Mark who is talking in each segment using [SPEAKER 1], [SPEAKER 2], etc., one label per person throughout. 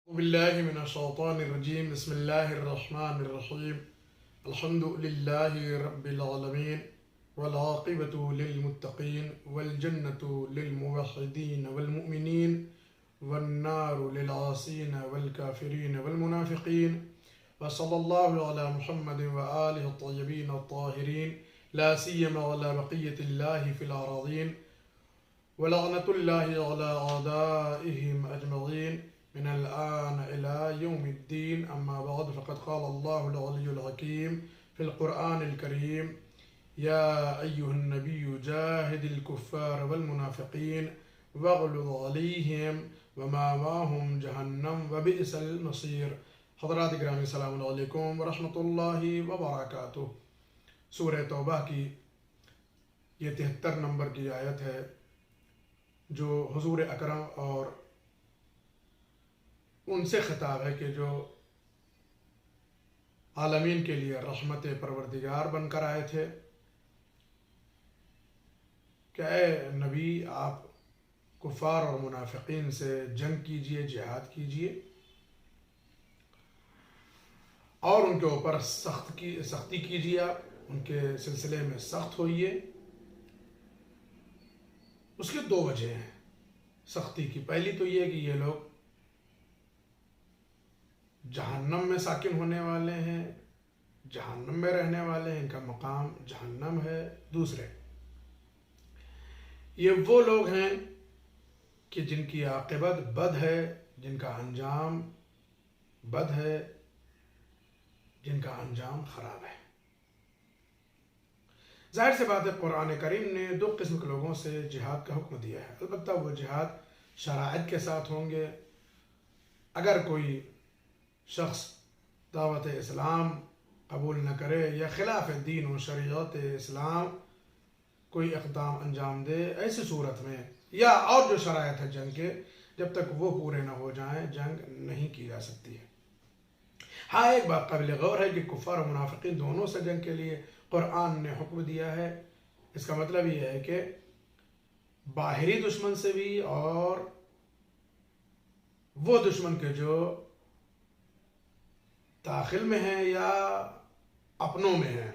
[SPEAKER 1] بالله من الشيطان الرجيم بسم الله الرحمن الرحيم الحمد لله رب العالمين والعاقبة للمتقين والجنة للموحدين والمؤمنين والنار للعاصين والكافرين والمنافقين وصلى الله على محمد وآله الطيبين الطاهرين لا سيما على بقية الله في الأراضين ولعنة الله على أعدائهم أجمعين من الآن إلى يوم الدين أما بعد فقد قال الله العلي الحكيم في القرآن الكريم يا أيها النبي جاهد الكفار والمنافقين واغلظ عليهم ومأواهم جهنم وبئس المصير. حضرات گرامی السلام علیکم ورحمۃ اللہ وبرکاتہ. سورہ توبہ کی یہ 73 نمبر کی آیت ہے جو حضور اکرم اور ان سے خطاب ہے کہ جو عالمین کے لیے رحمت پروردگار بن کر آئے تھے کہ اے نبی آپ کفار اور منافقین سے جنگ کیجئے، جہاد کیجئے اور ان کے اوپر سختی کیجئے، آپ ان کے سلسلے میں سخت ہوئیے. اس کی 2 وجہ ہیں سختی کی. پہلی تو یہ کہ یہ لوگ جہنم میں ساکن ہونے والے ہیں، جہنم میں رہنے والے ہیں، ان کا مقام جہنم ہے. دوسرے یہ وہ لوگ ہیں کہ جن کی عاقبت بد ہے، جن کا انجام بد ہے، جن کا انجام خراب ہے. ظاہر سی بات ہے قرآن کریم نے 2 قسم کے لوگوں سے جہاد کا حکم دیا ہے. البتہ وہ جہاد شرائط کے ساتھ ہوں گے. اگر کوئی شخص دعوت اسلام قبول نہ کرے یا خلاف دین و شریعت اسلام کوئی اقدام انجام دے، ایسی صورت میں یا اور جو شرائط ہے جنگ کے، جب تک وہ پورے نہ ہو جائیں جنگ نہیں کی جا سکتی ہے. ہاں ایک بات قابل غور ہے کہ کفار و منافقین دونوں سے جنگ کے لیے قرآن نے حکم دیا ہے. اس کا مطلب یہ ہے کہ باہری دشمن سے بھی اور وہ دشمن کے جو داخل میں ہیں یا اپنوں میں ہیں.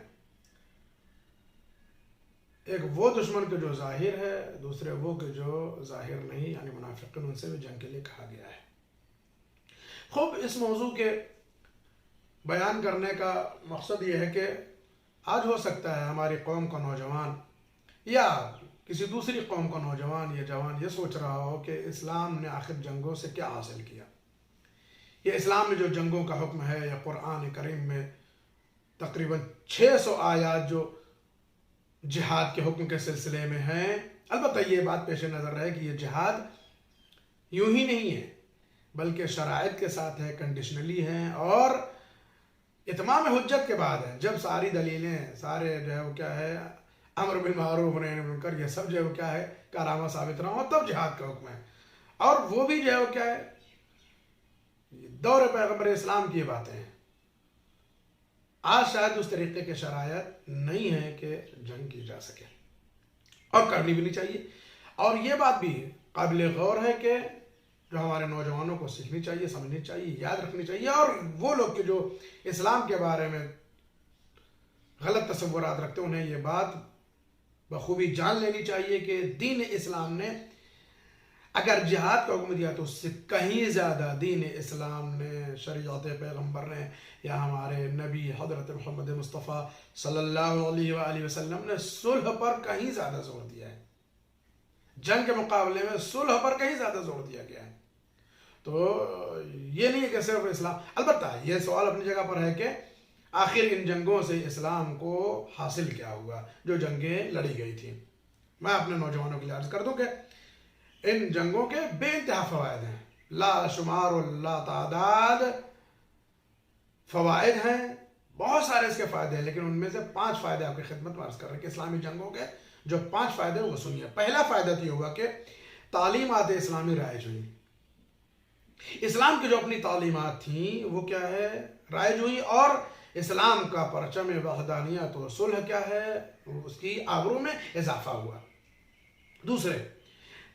[SPEAKER 1] ایک وہ دشمن کے جو ظاہر ہے، دوسرے وہ کہ جو ظاہر نہیں، یعنی منافقین، ان سے بھی جنگ کے لیے کہا گیا ہے. خوب اس موضوع کے بیان کرنے کا مقصد یہ ہے کہ آج ہو سکتا ہے ہماری قوم کا نوجوان یا کسی دوسری قوم کا نوجوان یا جوان یہ سوچ رہا ہو کہ اسلام نے آخر جنگوں سے کیا حاصل کیا. یہ اسلام میں جو جنگوں کا حکم ہے یا قرآن کریم میں تقریباً 600 آیات جو جہاد کے حکم کے سلسلے میں ہیں. البتہ یہ بات پیش نظر رہے کہ یہ جہاد یوں ہی نہیں ہے بلکہ شرائط کے ساتھ ہے، کنڈیشنلی ہیں اور اتمام حجت کے بعد ہے. جب ساری دلیلیں، سارے جو ہے وہ کیا ہے، امر بالمعروف نہی عن المنکر، یہ سب جو ہے وہ کیا ہے کارآمد ثابت نہ ہو تب جہاد کا حکم ہے. اور وہ بھی جو ہے وہ کیا ہے دور پیغمبر اسلام کی یہ باتیں ہیں. آج شاید اس طریقے کے شرائط نہیں ہے کہ جنگ کی جا سکے اور کرنی بھی نہیں چاہیے. اور یہ بات بھی قابل غور ہے کہ جو ہمارے نوجوانوں کو سیکھنی چاہیے، سمجھنی چاہیے، یاد رکھنی چاہیے. اور وہ لوگ کہ جو اسلام کے بارے میں غلط تصورات رکھتے ہیں انہیں یہ بات بخوبی جان لینی چاہیے کہ دین اسلام نے اگر جہاد کا حکم دیا تو اس سے کہیں زیادہ دین اسلام نے، شریعت پیغمبر نے یا ہمارے نبی حضرت محمد مصطفیٰ صلی اللہ علیہ وآلہ وسلم نے صلح پر کہیں زیادہ زور دیا ہے. جنگ کے مقابلے میں صلح پر کہیں زیادہ زور دیا گیا ہے. تو یہ نہیں ہے کہ صرف اسلام. البتہ یہ سوال اپنی جگہ پر ہے کہ آخر ان جنگوں سے اسلام کو حاصل کیا ہوا جو جنگیں لڑی گئی تھیں. میں اپنے نوجوانوں کے لیے عرض کر دوں کہ ان جنگوں کے بے انتہا فوائد ہیں، لا شمار و لا تعداد فوائد ہیں، بہت سارے اس کے فائدے ہیں. لیکن ان میں سے 5 فائدے آپ کی خدمت میں عرض کر رہے ہیں کہ اسلامی جنگوں کے جو 5 فائدے ہیں وہ سنیے. پہلا فائدہ یہ ہوگا کہ تعلیمات اسلامی رائج ہوئی. اسلام کی جو اپنی تعلیمات تھیں وہ کیا ہے رائج ہوئی اور اسلام کا پرچم وحدانیت و صلح کیا ہے اس کی آبرو میں اضافہ ہوا. دوسرے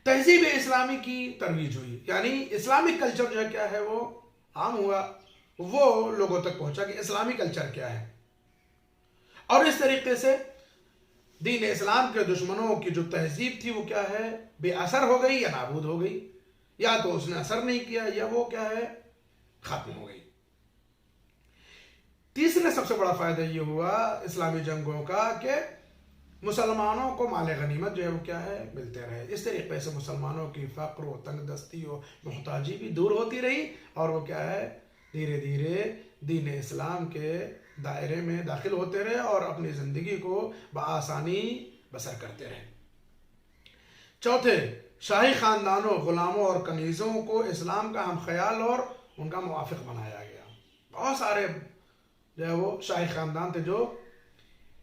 [SPEAKER 1] تہذیب اسلامی کی ترویج ہوئی، یعنی اسلامک کلچر جو ہے کیا ہے وہ عام ہوا وہ لوگوں تک پہنچا کہ اسلامی کلچر کیا ہے، اور اس طریقے سے دین اسلام کے دشمنوں کی جو تہذیب تھی وہ کیا ہے، بے اثر ہو گئی یا نابود ہو گئی، یا تو اس نے اثر نہیں کیا یا وہ کیا ہے، ختم ہو گئی۔ تیسرے سب سے بڑا فائدہ یہ ہوا اسلامی جنگوں کا کہ مسلمانوں کو مال غنیمت جو ہے وہ کیا ہے، ملتے رہے۔ اس طریقے سے مسلمانوں کی فقر و تنگ دستی و محتاجی بھی دور ہوتی رہی، اور وہ کیا ہے، دھیرے دھیرے دین اسلام کے دائرے میں داخل ہوتے رہے اور اپنی زندگی کو بآسانی بسر کرتے رہے۔ چوتھے، شاہی خاندانوں، غلاموں اور کنیزوں کو اسلام کا ہم خیال اور ان کا موافق بنایا گیا۔ بہت سارے جو ہے وہ شاہی خاندان تھے جو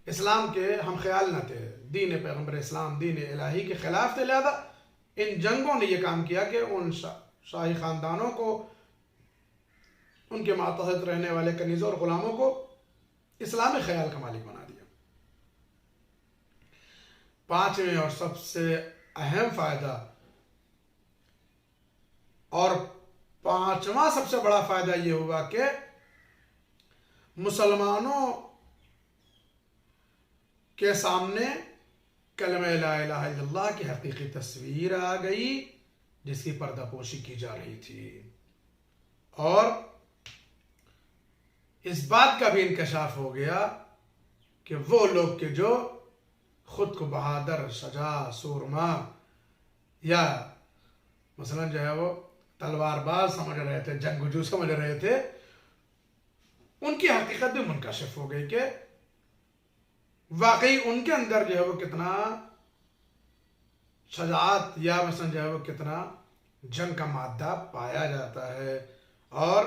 [SPEAKER 1] اسلام کے ہم خیال نہ تھے، دین پیغمبر اسلام، دین الہی کے خلاف تھے، لہذا ان جنگوں نے یہ کام کیا کہ ان شاہی خاندانوں کو، ان کے ماتحت رہنے والے کنیزوں اور غلاموں کو اسلامی خیال کا مالک بنا دیا۔ پانچویں اور سب سے اہم فائدہ اور پانچواں سب سے بڑا فائدہ یہ ہوا کہ مسلمانوں کے سامنے کلمہ لا الہ الا اللہ کی حقیقی تصویر آ گئی جس کی پردہ پوشی کی جا رہی تھی، اور اس بات کا بھی انکشاف ہو گیا کہ وہ لوگ کہ جو خود کو بہادر، شجاع، سورما یا مثلا جو ہے وہ تلوار باز سمجھ رہے تھے، جنگجو سمجھ رہے تھے، ان کی حقیقت بھی منکشف ہو گئی کہ واقعی ان کے اندر جو ہے وہ کتنا شجاعت یا مثلا جو ہے وہ کتنا جنگ کا مادہ پایا جاتا ہے۔ اور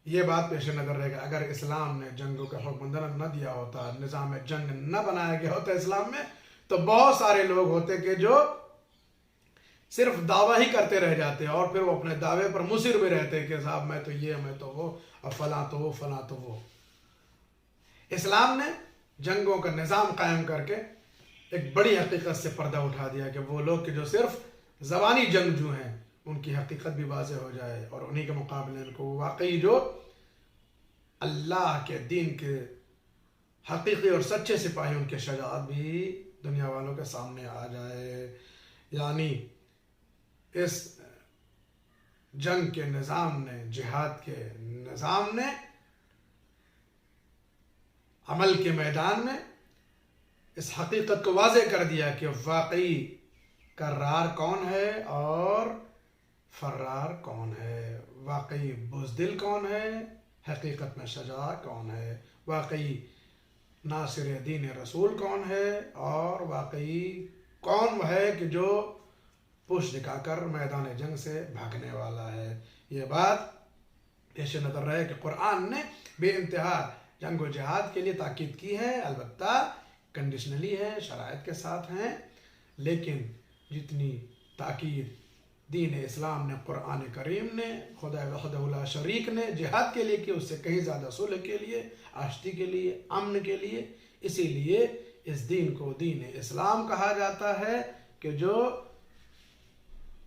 [SPEAKER 1] یہ بات پیش نظر رہے گا، اگر اسلام نے جنگوں کا حکم نہ دیا ہوتا، نظام جنگ نہ بنایا گیا ہوتا اسلام میں، تو بہت سارے لوگ ہوتے کہ جو صرف دعویٰ ہی کرتے رہ جاتے اور پھر وہ اپنے دعوے پر مصر بھی رہتے کہ صاحب میں تو یہ، میں تو وہ، اور فلاں تو وہ، فلاں تو وہ۔ اسلام نے جنگوں کا نظام قائم کر کے ایک بڑی حقیقت سے پردہ اٹھا دیا کہ وہ لوگ کہ جو صرف زبانی جنگجو ہیں ان کی حقیقت بھی واضح ہو جائے، اور انہی کے مقابلے کو واقعی جو اللہ کے دین کے حقیقی اور سچے سپاہی، ان کے شجاعت بھی دنیا والوں کے سامنے آ جائے۔ یعنی اس جنگ کے نظام نے، جہاد کے نظام نے عمل کے میدان میں اس حقیقت کو واضح کر دیا کہ واقعی کرار کون ہے اور فرار کون ہے، واقعی بزدل کون ہے، حقیقت میں شجاع کون ہے، واقعی ناصر دین رسول کون ہے، اور واقعی کون وہ ہے کہ جو پوش دکھا کر میدان جنگ سے بھاگنے والا ہے۔ یہ بات پیش نظر رہے کہ قرآن نے بے انتہا جنگ و جہاد کے لیے تاکید کی ہے، البتہ کنڈیشنلی ہے، شرائط کے ساتھ ہیں، لیکن جتنی تاکید دین اسلام نے، قرآن کریم نے، خدا وحدہ لا شریک نے جہاد کے لیے کی، اس سے کہیں زیادہ صلح کے لیے، آشتی کے لیے، امن کے لیے۔ اسی لیے اس دین کو دین اسلام کہا جاتا ہے کہ جو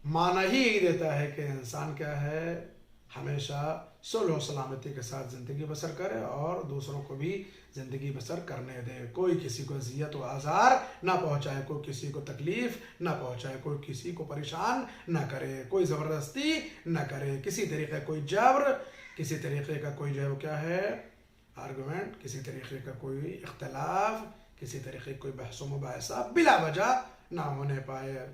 [SPEAKER 1] معنی ہی دیتا ہے کہ انسان کیا ہے، ہمیشہ صلح و سلامتی کے ساتھ زندگی بسر کرے اور دوسروں کو بھی زندگی بسر کرنے دے، کوئی کسی کو اذیت و آزار نہ پہنچائے، کوئی کسی کو تکلیف نہ پہنچائے، کوئی کسی کو پریشان نہ کرے، کوئی زبردستی نہ کرے، کسی طریقے کوئی جبر، کسی طریقے کا کوئی جو ہے وہ کیا ہے آرگومنٹ، کسی طریقے کا کوئی اختلاف، کسی طریقے کوئی بحث و مباحثہ بلا وجہ نہ ہونے پائے۔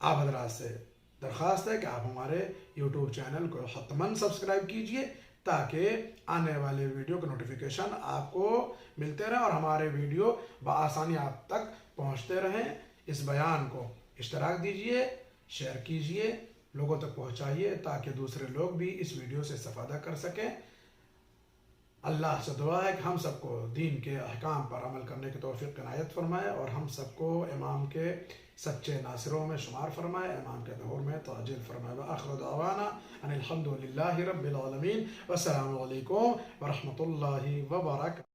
[SPEAKER 1] آپ حضرات سے درخواست ہے کہ آپ ہمارے یوٹیوب چینل کو حتماً سبسکرائب کیجئے تاکہ آنے والے ویڈیو کے نوٹیفیکیشن آپ کو ملتے رہیں اور ہمارے ویڈیو بآسانی آپ تک پہنچتے رہیں۔ اس بیان کو اشتراک دیجئے، شیئر کیجئے، لوگوں تک پہنچائیے تاکہ دوسرے لوگ بھی اس ویڈیو سے استفادہ کر سکیں۔ اللہ سے دعا ہے کہ ہم سب کو دین کے احکام پر عمل کرنے کی توفیق عنایت فرمائے اور ہم سب کو امام کے سچے ناصروں میں شمار فرمائے، امام کے ظہور میں تعجیل فرمائے۔ وآخر دعوانا ان الحمد للہ رب العالمین، والسلام علیکم ورحمۃ اللہ وبرکاتہ۔